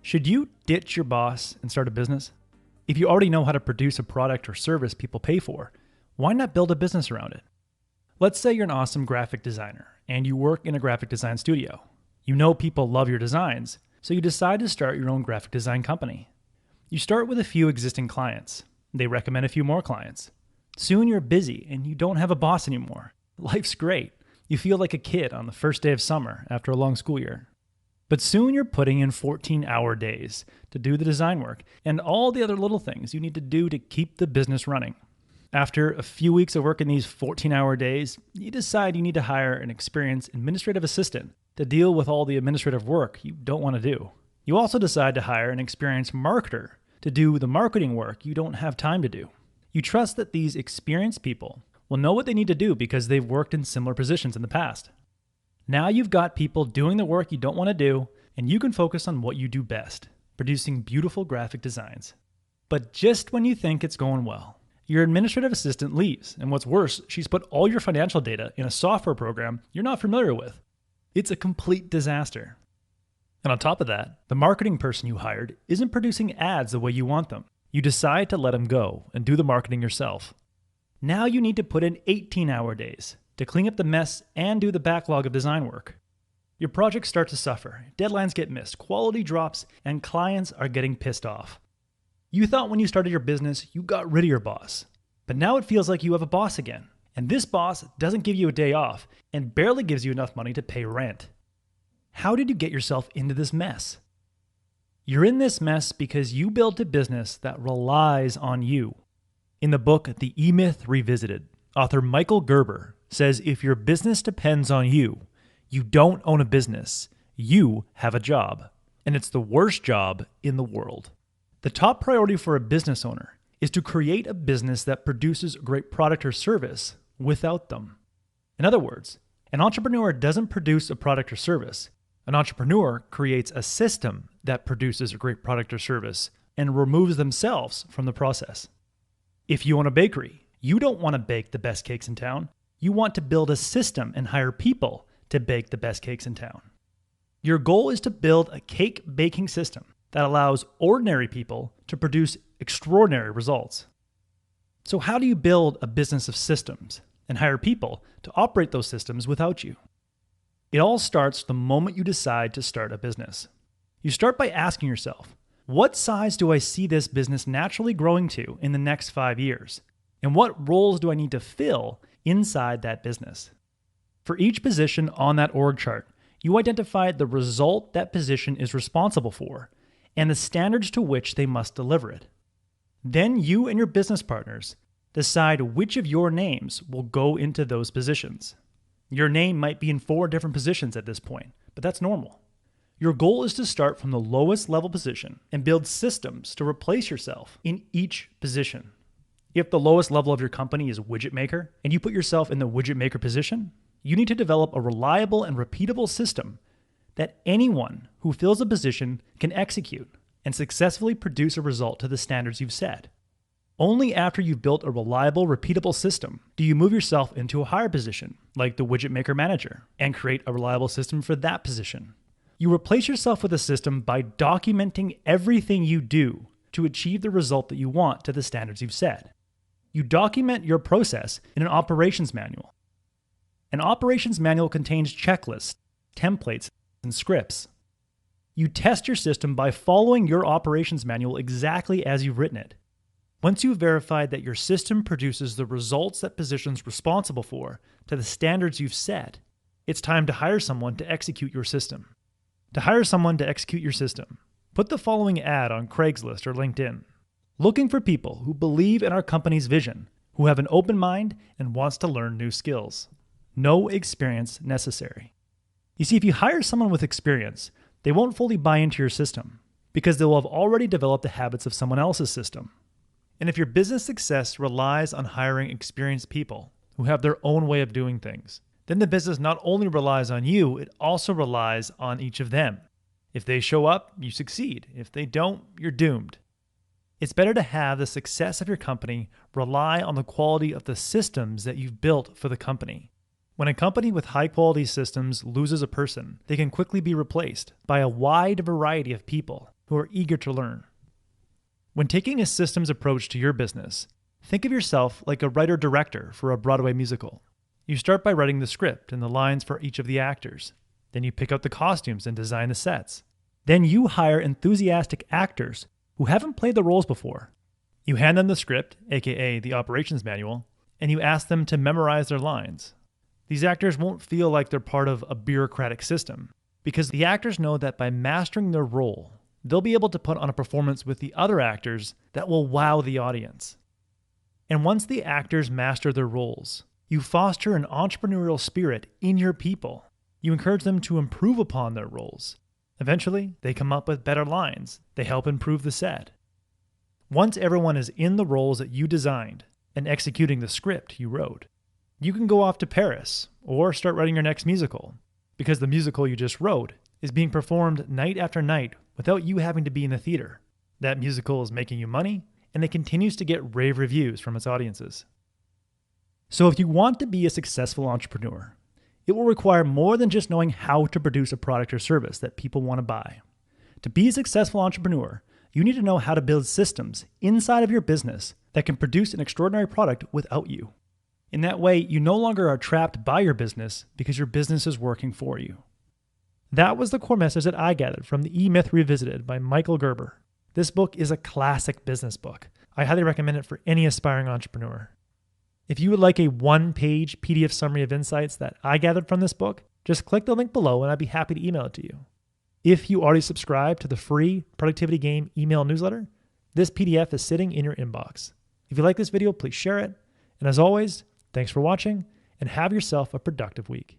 Should you ditch your boss and start a business? If you already know how to produce a product or service people pay for, why not build a business around it? Let's say you're an awesome graphic designer and you work in a graphic design studio. You know people love your designs, so you decide to start your own graphic design company. You start with a few existing clients. They recommend a few more clients. Soon you're busy and you don't have a boss anymore. Life's great. You feel like a kid on the first day of summer after a long school year. But soon you're putting in 14-hour days to do the design work and all the other little things you need to do to keep the business running. After a few weeks of working these 14-hour days, you decide you need to hire an experienced administrative assistant to deal with all the administrative work you don't want to do. You also decide to hire an experienced marketer to do the marketing work you don't have time to do. You trust that these experienced people will know what they need to do because they've worked in similar positions in the past. Now you've got people doing the work you don't want to do, and you can focus on what you do best, producing beautiful graphic designs. But just when you think it's going well, your administrative assistant leaves, and what's worse, she's put all your financial data in a software program you're not familiar with. It's a complete disaster. And on top of that, the marketing person you hired isn't producing ads the way you want them. You decide to let him go and do the marketing yourself. Now you need to put in 18-hour days to clean up the mess and do the backlog of design work. Your projects start to suffer, deadlines get missed, quality drops, and clients are getting pissed off. You thought when you started your business, you got rid of your boss. But now it feels like you have a boss again. And this boss doesn't give you a day off and barely gives you enough money to pay rent. How did you get yourself into this mess? You're in this mess because you built a business that relies on you. In the book, The E-Myth Revisited, author Michael Gerber says if your business depends on you, you don't own a business, you have a job. And it's the worst job in the world. The top priority for a business owner is to create a business that produces a great product or service without them. In other words, an entrepreneur doesn't produce a product or service. An entrepreneur creates a system that produces a great product or service and removes themselves from the process. If you own a bakery, you don't want to bake the best cakes in town. You want to build a system and hire people to bake the best cakes in town. Your goal is to build a cake baking system that allows ordinary people to produce extraordinary results. So how do you build a business of systems and hire people to operate those systems without you? It all starts the moment you decide to start a business. You start by asking yourself, what size do I see this business naturally growing to in the next 5 years? And what roles do I need to fill inside that business? For each position on that org chart, you identify the result that position is responsible for and the standards to which they must deliver it. Then you and your business partners decide which of your names will go into those positions. Your name might be in 4 different positions at this point, but that's normal. Your goal is to start from the lowest level position and build systems to replace yourself in each position. If the lowest level of your company is widget maker and you put yourself in the widget maker position, you need to develop a reliable and repeatable system that anyone who fills a position can execute and successfully produce a result to the standards you've set. Only after you've built a reliable, repeatable system do you move yourself into a higher position, like the widget maker manager, and create a reliable system for that position. You replace yourself with a system by documenting everything you do to achieve the result that you want to the standards you've set. You document your process in an operations manual. An operations manual contains checklists, templates, and scripts. You test your system by following your operations manual exactly as you've written it. Once you've verified that your system produces the results that position's responsible for to the standards you've set, it's time to hire someone to execute your system. To hire someone to execute your system, put the following ad on Craigslist or LinkedIn. Looking for people who believe in our company's vision, who have an open mind and wants to learn new skills. No experience necessary. You see, if you hire someone with experience, they won't fully buy into your system because they will have already developed the habits of someone else's system. And if your business success relies on hiring experienced people who have their own way of doing things, then the business not only relies on you, it also relies on each of them. If they show up, you succeed. If they don't, you're doomed. It's better to have the success of your company rely on the quality of the systems that you've built for the company. When a company with high-quality systems loses a person, they can quickly be replaced by a wide variety of people who are eager to learn. When taking a systems approach to your business, think of yourself like a writer-director for a Broadway musical. You start by writing the script and the lines for each of the actors. Then you pick out the costumes and design the sets. Then you hire enthusiastic actors who haven't played the roles before. You hand them the script, aka the operations manual, and you ask them to memorize their lines. These actors won't feel like they're part of a bureaucratic system, because the actors know that by mastering their role, they'll be able to put on a performance with the other actors that will wow the audience. And once the actors master their roles, you foster an entrepreneurial spirit in your people. You encourage them to improve upon their roles. Eventually, they come up with better lines. They help improve the set. Once everyone is in the roles that you designed and executing the script you wrote, you can go off to Paris or start writing your next musical, because the musical you just wrote is being performed night after night without you having to be in the theater. That musical is making you money, and it continues to get rave reviews from its audiences. So if you want to be a successful entrepreneur, it will require more than just knowing how to produce a product or service that people want to buy. To be a successful entrepreneur, you need to know how to build systems inside of your business that can produce an extraordinary product without you. In that way, you no longer are trapped by your business because your business is working for you. That was the core message that I gathered from the E-Myth Revisited by Michael Gerber. This book is a classic business book. I highly recommend it for any aspiring entrepreneur. If you would like a one-page PDF summary of insights that I gathered from this book, just click the link below and I'd be happy to email it to you. If you already subscribe to the free Productivity Game email newsletter, this PDF is sitting in your inbox. If you like this video, please share it. And as always, thanks for watching and have yourself a productive week.